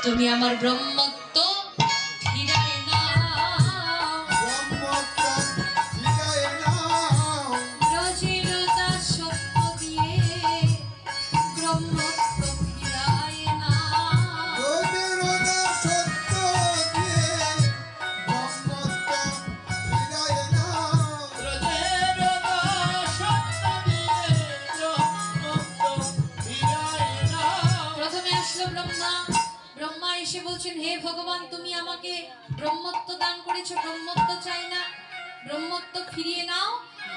তুমি আমার ব্রহ্মত্ব ফিরায় নাও, ব্রহ্মত্ব ফিরায় নাও, ব্রজের দাসত্ব দিয়ে ব্রহ্মত্ব ফিরায় নাও, ব্রজের দাসত্ব দিয়ে ব্রহ্মত্ব ফিরায় নাও, ব্রজের দাসত্ব দিয়ে ব্রহ্মত্ব ফিরায় নাও। প্রথমে আসলো ব্রহ্মা। ব্রহ্মা এসে বলছেন, হে ভগবান, তুমি আমাকে ব্রহ্মত্ব দান করেছো, ব্রহ্মত্ব চাই না, ব্রহ্মত্ব ফিরিয়ে নাও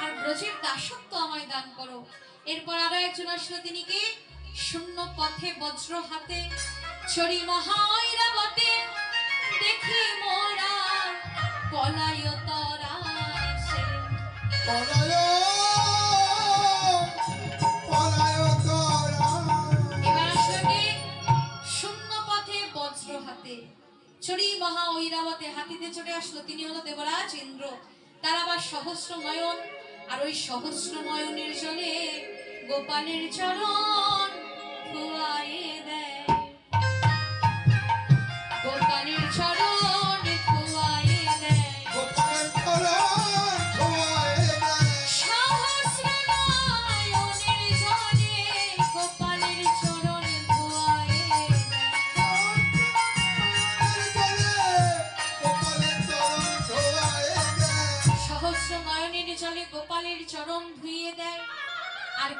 আর ব্রজের দাসত্ব আমায় দান করো। এরপর আরো একজন আসলো, তিনি কি? শূন্য পথে বজ্র হাতে, ছড়ি মহাইরাবতে, দেখি মোরা পলায় তরা সে। পলায় তোরা। এবার আসলো কি? শূন্য পথে বজ্র হাতে, ছড়ি মহা ঐরাবতে, হাতিতে চড়ে আসলো। তিনি হলো দেবরাজ ইন্দ্র। তার আবার সহস্র নয়ন, আর ওই সহস্র নয়নের জলে গোপালের চরণ ধুয়ায়ে দেয়, গোপালের চরণ ধুয়ায়ে দেয়। গোপালের চরণ ধোয়ায়ে দেয়। সহস্র নয়নের জলে গোপালের চরণ ধুয়ায়ে দেয়। গোপালের চরণ ধোয়ায়ে দেয়। সহস্র নয়নের জলে গোপালের চরণ ধুইয়ে দেয়। আর